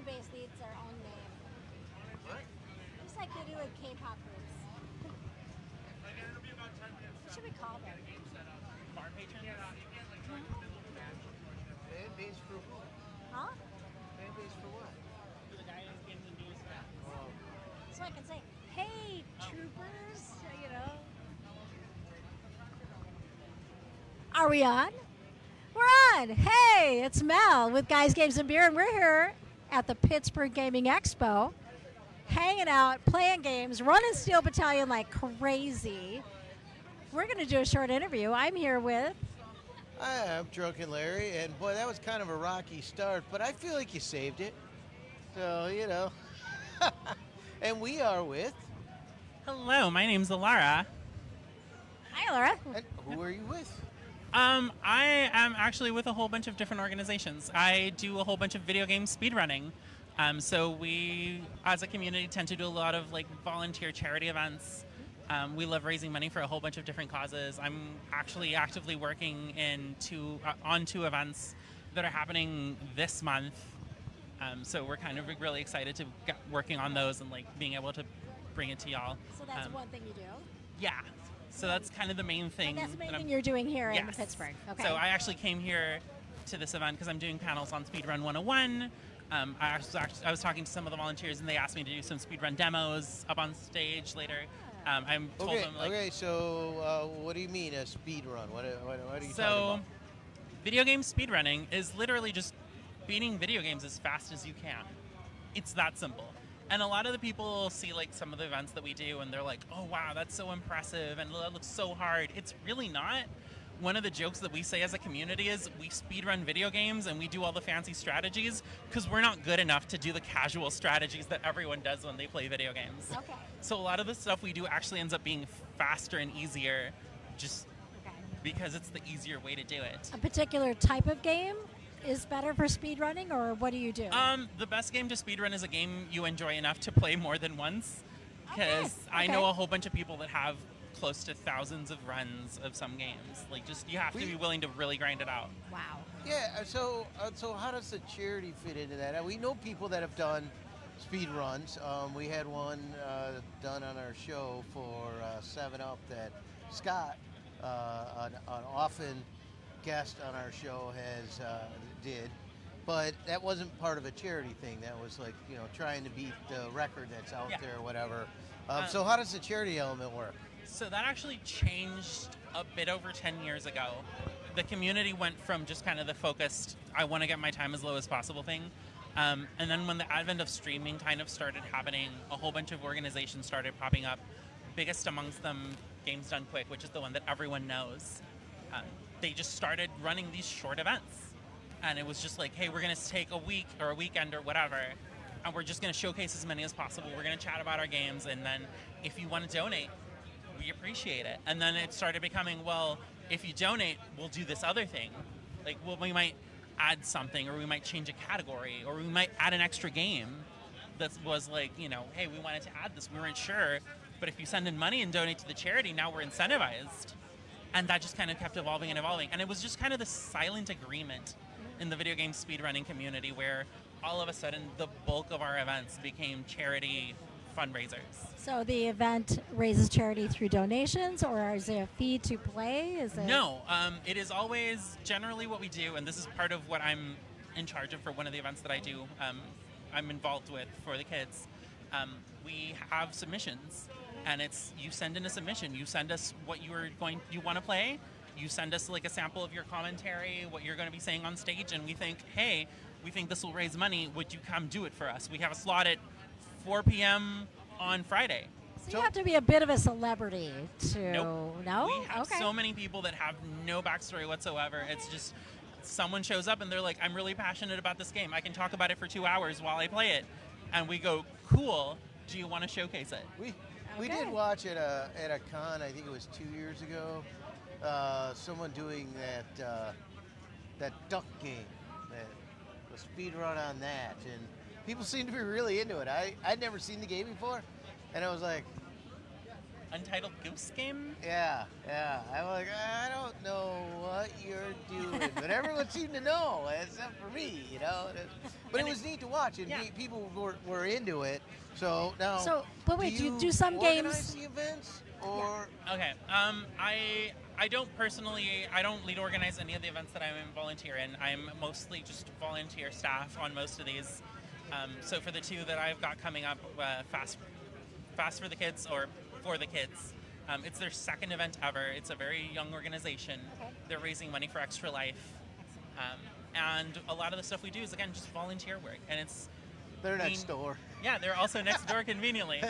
fan base needs their own name. What? Just like they do with K-pop groups. What should we call them? Bar patrons? Fan base for what? Huh? Fan base for what? For the guy who gives the news stuff. Oh. So I can say, hey, troopers, you know. Are we on? We're on. Hey, it's Mel with Guys, Games, and Beer, and we're here at the Pittsburgh Gaming Expo, hanging out, playing games, running Steel Battalion like crazy. We're going to do a short interview. I'm here with... Hi, I'm Drunken Larry, and boy, that was kind of a rocky start, but I feel like you saved it. So, you know. And we are with... Hello, my name's Alara. Hi, Laura. And who are you with? I am actually with a whole bunch of different organizations. I do a whole bunch of video game speedrunning. So we, as a community, tend to do a lot of like volunteer charity events. We love raising money for a whole bunch of different causes. I'm actually actively working on two events that are happening this month. So we're kind of really excited to get working on those and like being able to bring it to y'all. So that's one thing you do? Yeah. So that's kind of the main thing. And that's the main thing you're doing here in Yes. Pittsburgh. Okay. So I actually came here to this event because I'm doing panels on Speedrun 101. I was talking to some of the volunteers and they asked me to do some speedrun demos up on stage later. I told them like, Okay, so what do you mean a speed run? What are you so talking about? video game speedrunning is literally just beating video games as fast as you can. It's that simple. And a lot of the people see like some of the events that we do and they're like, oh wow, that's so impressive and that looks so hard. It's really not. One of the jokes that we say as a community is we speedrun video games and we do all the fancy strategies because we're not good enough to do the casual strategies that everyone does when they play video games. Okay. So a lot of the stuff we do actually ends up being faster and easier just because it's the easier way to do it. A particular type of game is better for speedrunning, or what do you do? The best game to speedrun is a game you enjoy enough to play more than once. Because I know a whole bunch of people that have close to thousands of runs of some games. Like, just you have to be willing to really grind it out. Wow. Yeah, so how does the charity fit into that? We know people that have done speed runs. We had one done on our show for 7-Up that Scott, an often guest on our show, has did. But that wasn't part of a charity thing. That was like, you know, trying to beat the record that's out there or whatever. So how does the charity element work? So that actually changed a bit over 10 years ago. The community went from just kind of the focused, I want to get my time as low as possible thing. And then when the advent of streaming kind of started happening, a whole bunch of organizations started popping up. Biggest amongst them, Games Done Quick, which is the one that everyone knows. They just started running these short events. And it was just like, hey, we're going to take a week or a weekend or whatever, and we're just going to showcase as many as possible. We're going to chat about our games, and then if you want to donate, we appreciate it. And then it started becoming, well, if you donate, we'll do this other thing. Like, well, we might add something, or we might change a category, or we might add an extra game that was like, you know, hey, we wanted to add this. We weren't sure, but if you send in money and donate to the charity, now we're incentivized. And that just kind of kept evolving and evolving. And it was just kind of the silent agreement in the video game speedrunning community where all of a sudden the bulk of our events became charity fundraisers. So the event raises charity through donations, or is there a fee to play? No, it is always generally what we do, and this is part of what I'm in charge of for one of the events that I do. I'm involved with for the kids. We have submissions, and it's you send in a submission. You send us what you want to play. You send us like a sample of your commentary, what you're going to be saying on stage, and we think, hey, we think this will raise money. Would you come do it for us? We have a slot at 4 p.m. on Friday. So you have to be a bit of a celebrity to... Nope. No? We have so many people that have no backstory whatsoever. It's just someone shows up and they're like, I'm really passionate about this game. I can talk about it for 2 hours while I play it. And we go, cool. Do you want to showcase it? We did watch at a con, I think it was 2 years ago, someone doing that duck game, the speed run on that, and people seemed to be really into it. I'd never seen the game before, and I was like, Untitled Goose Game. Yeah. I'm like, I don't know what you're doing, but everyone seemed to know, except for me, you know. But it was neat to watch, and people were into it. So now, but wait, do you do some organize games? the events, or Okay. I don't personally. I don't lead organize any of the events that I'm in volunteer in. I'm mostly just volunteer staff on most of these. So for the two that I've got coming up, Fast for the Kids or For the Kids. It's their second event ever. It's a very young organization. Okay. They're raising money for Extra Life. And a lot of the stuff we do is, again, just volunteer work. And they're next door. Yeah, they're also next door conveniently.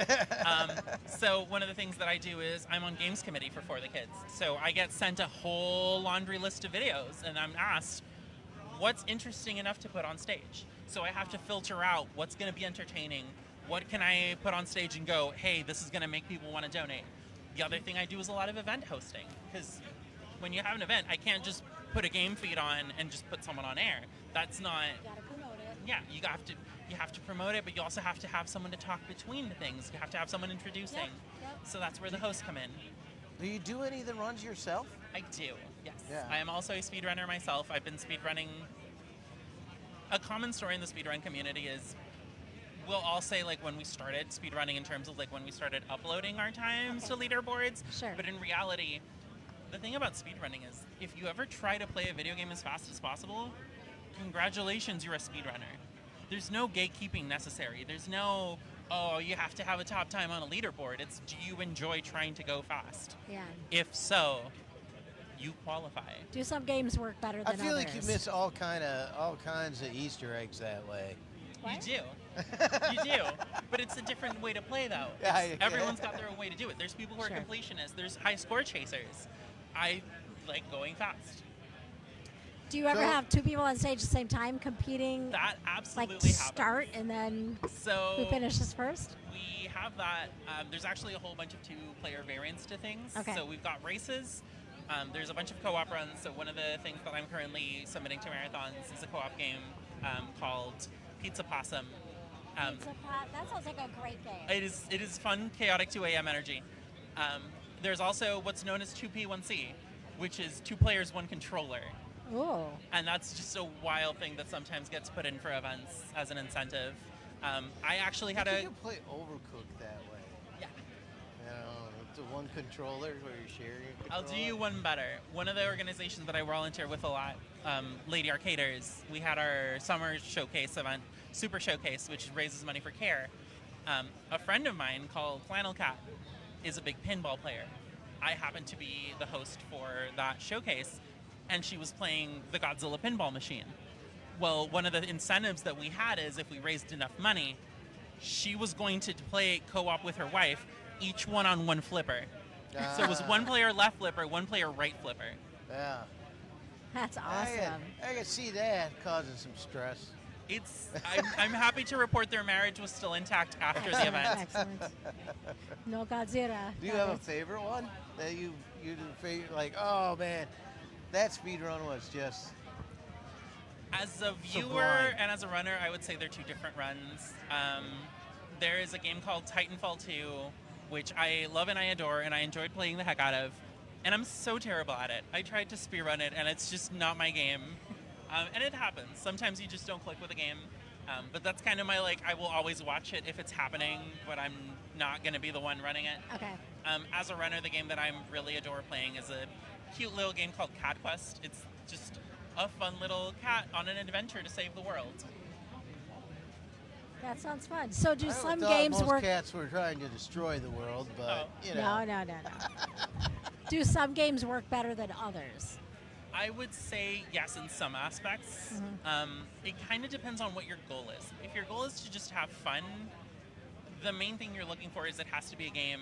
So one of the things that I do is I'm on games committee for the Kids. So I get sent a whole laundry list of videos, and I'm asked, what's interesting enough to put on stage? So I have to filter out what's going to be entertaining. What can I put on stage and go, hey, this is going to make people want to donate? The other thing I do is a lot of event hosting, because when you have an event, I can't just put a game feed on and just put someone on air. That's not. You gotta promote it. Yeah, you have to promote it, but you also have to have someone to talk between the things. You have to have someone introducing. Yep. So that's where the hosts come in. Do you do any of the runs yourself? I do, yes. Yeah. I am also a speedrunner myself. I've been speedrunning. A common story in the speedrun community is we'll all say, like, when we started speedrunning in terms of, like, when we started uploading our times to leaderboards. Sure. But in reality, the thing about speedrunning is if you ever try to play a video game as fast as possible, congratulations, you're a speedrunner. There's no gatekeeping necessary. There's no, oh, you have to have a top time on a leaderboard. It's, do you enjoy trying to go fast? Yeah. If so, you qualify. Do some games work better than I feel others? like you miss all kinds of Easter eggs that way. What? You do. You do. But it's a different way to play, though. Yeah, Everyone's got their own way to do it. There's people who are Sure. completionists. There's high score chasers. I like going fast. Do you ever So- have two people on stage at the same time competing? That Like absolutely happens. start and then So who finishes first? we have that. There's actually a whole bunch of two-player variants to things. Okay. So we've got races. There's a bunch of co-op runs. So one of the things that I'm currently submitting to marathons is a co-op game called Pizza Possum. That sounds like a great game. It is fun, chaotic 2 a.m. energy. There's also what's known as 2P1C, which is 2 players, 1 controller. Ooh. And that's just a wild thing that sometimes gets put in for events as an incentive. I actually had You can play Overcooked that way. Yeah. You know, it's a one controller where you're sharing a I'll controller. do you one better. One of the organizations that I volunteer with a lot, Lady Arcaders, we had our summer showcase event, Super Showcase, which raises money for CARE. A friend of mine called Flannel Cat is a big pinball player. I happened to be the host for that showcase, and she was playing the Godzilla pinball machine. Well, one of the incentives that we had is if we raised enough money, she was going to play co-op with her wife, each one on one flipper. So it was one player left flipper, one player right flipper. Yeah. That's awesome. I can see that causing some stress. I'm happy to report their marriage was still intact after the event. Excellent. No Godzilla. Do you have a favorite one that you do favorite? Like, oh man, that speed run was just. As a viewer Sublime. and as a runner, I would say they're two different runs. There is a game called Titanfall 2, which I love and I adore, and I enjoyed playing the heck out of. And I'm so terrible at it. I tried to speedrun it, and it's just not my game. And it happens. Sometimes you just don't click with a game. But that's kind of my, like, I will always watch it if it's happening, but I'm not going to be the one running it. Okay. As a runner, the game that I really adore playing is a cute little game called Cat Quest. It's just a fun little cat on an adventure to save the world. That sounds fun. So do I some thought games most work? cats were trying to destroy the world, but you know. No. Do some games work better than others? I would say yes in some aspects. It kind of depends on what your goal is. If your goal is to just have fun, the main thing you're looking for is it has to be a game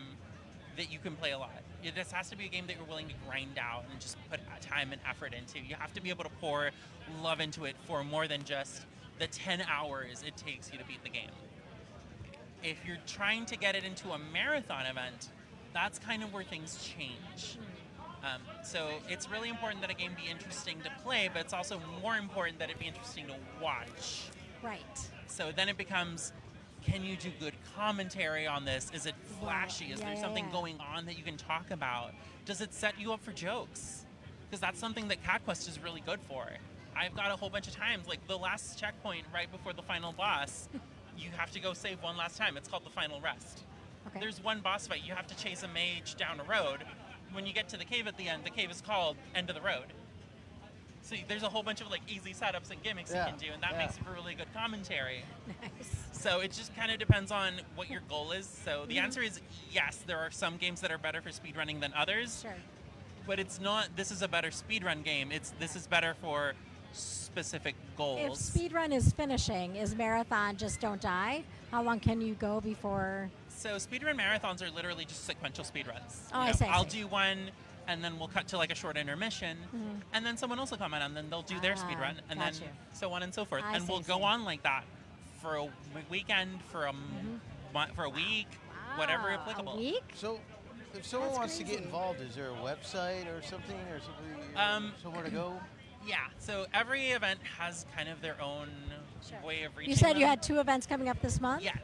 that you can play a lot. It just has to be a game that you're willing to grind out and just put time and effort into. You have to be able to pour love into it for more than just the 10 hours it takes you to beat the game. If you're trying to get it into a marathon event, that's kind of where things change. So it's really important that a game be interesting to play, but it's also more important that it be interesting to watch. Right. So then it becomes, can you do good commentary on this? Is it flashy? Is there something going on that you can talk about? Does it set you up for jokes? Because that's something that CatQuest is really good for. I've got a whole bunch of times, like the last checkpoint right before the final boss, you have to go save one last time. It's called the final rest. Okay. There's one boss fight. You have to chase a mage down a road. When you get to the cave at the end, the cave is called End of the Road. So there's a whole bunch of like easy setups and gimmicks you can do, and that makes for really good commentary. Nice. So it just kind of depends on what your goal is. So the answer is yes, there are some games that are better for speedrunning than others. Sure. But it's not, this is a better speedrun game. This is better for specific goals. If speedrun is finishing, is marathon just don't die? How long can you go before? So speedrun marathons are literally just sequential speedruns. Oh, I see. I'll do one, and then we'll cut to like a short intermission, and then someone else will come in, and then they'll do their speedrun, and then so on and so forth. And we'll go on like that for a weekend, for a for a week, whatever applicable. A week? So, if someone That's wants to get crazy. involved, is there a website or something, somewhere to go? Yeah, so every event has kind of their own way of reaching You said you them. had 2 events coming up this month? Yes,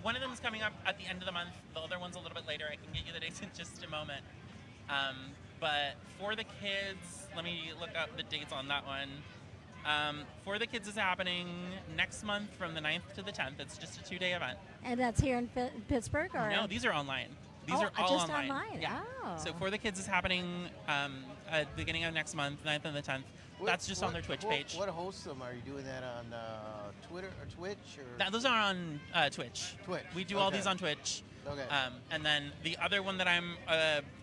one of them is coming up at the end of the month. The other one's a little bit later. I can get you the dates in just a moment. But for the kids, let me look up the dates on that one. For the kids is happening next month from the 9th to the 10th. It's just a 2-day event. And that's here in Pittsburgh? Or? No, these are online. These are all just online. online. Yeah. Oh. So for the kids is happening at the beginning of next month, 9th and the 10th. That's just on their Twitch page. What hosts them? Are you doing that on Twitter or Twitch? Or? Those are on Twitch. Twitch. We do all these on Twitch. Okay. And then the other one that I'm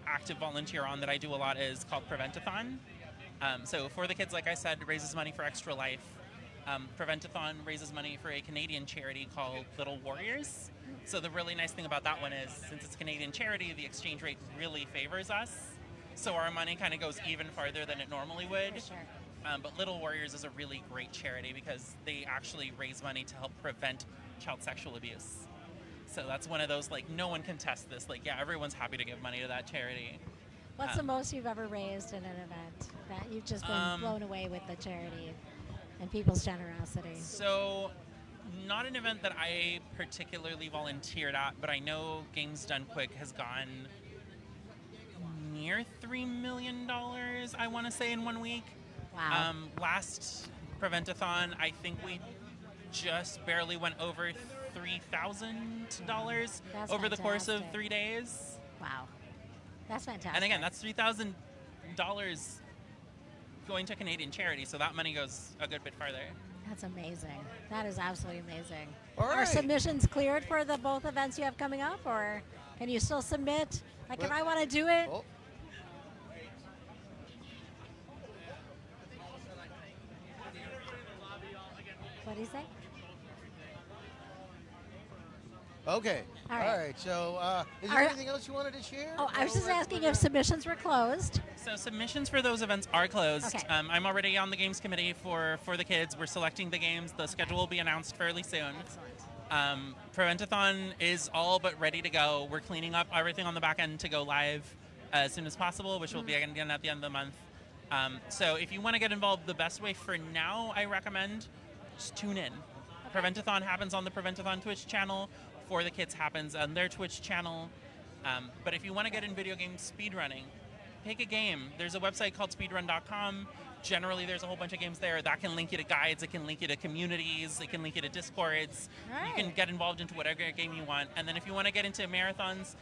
active volunteer on that I do a lot is called Prevent-A-Thon. So for the kids, like I said, raises money for Extra Life. Prevent-A-Thon raises money for a Canadian charity called Little Warriors. So the really nice thing about that one is, since it's a Canadian charity, the exchange rate really favors us. So our money kind of goes even farther than it normally would. Sure. But Little Warriors is a really great charity because they actually raise money to help prevent child sexual abuse. So that's one of those, like, no one can test this. Like, yeah, everyone's happy to give money to that charity. What's the most you've ever raised in an event that you've just been blown away with the charity and people's generosity? So, not an event that I particularly volunteered at, but I know Games Done Quick has gone near $3 million, I want to say, in 1 week. Wow. Last Prevent-A-Thon, I think we just barely went over $3,000 over the course of 3 days. Wow. That's fantastic. And again, that's $3,000 going to Canadian charity, so that money goes a good bit farther. That's amazing. That is absolutely amazing. All Are right. submissions cleared for the both events you have coming up, or can you still submit? Like, if Well- I want to do it, Oh. what do you say? Okay. All right. So, is there anything else you wanted to share? Oh, I was just asking if submissions were closed. So submissions for those events are closed. Okay. I'm already on the games committee for the kids. We're selecting the games. The schedule will be announced fairly soon. Excellent. Prevent-A-Thon is all but ready to go. We're cleaning up everything on the back end to go live as soon as possible, which will be again at the end of the month. So if you want to get involved, the best way for now, I recommend just tune in. Prevent-A-Thon happens on the Prevent-A-Thon Twitch channel. For the kids happens on their Twitch channel. But if you want to get in video game speedrunning, pick a game. There's a website called speedrun.com. Generally, there's a whole bunch of games there. That can link you to guides. It can link you to communities. It can link you to Discords. Right. You can get involved into whatever game you want. And then if you want to get into marathons,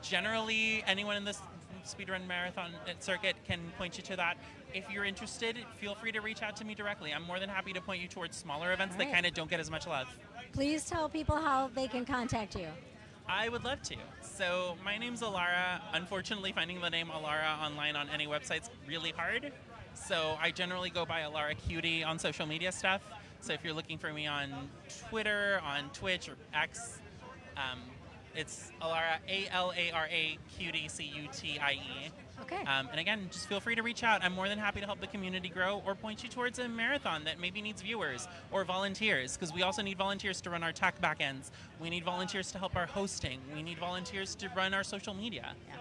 generally anyone in this speedrun marathon circuit can point you to that. If you're interested, feel free to reach out to me directly. I'm more than happy to point you towards smaller events that Right. kind of don't get as much love. Please tell people how they can contact you. I would love to. So my name's Alara. Unfortunately, finding the name Alara online on any website's really hard. So I generally go by Alara Cutie on social media stuff. So if you're looking for me on Twitter, on Twitch, or X, it's Alara, A-L-A-R-A, Cutie, C-U-T-I-E. Okay. And again, just feel free to reach out. I'm more than happy to help the community grow or point you towards a marathon that maybe needs viewers or volunteers, because we also need volunteers to run our tech backends. We need volunteers to help our hosting. We need volunteers to run our social media. Yeah.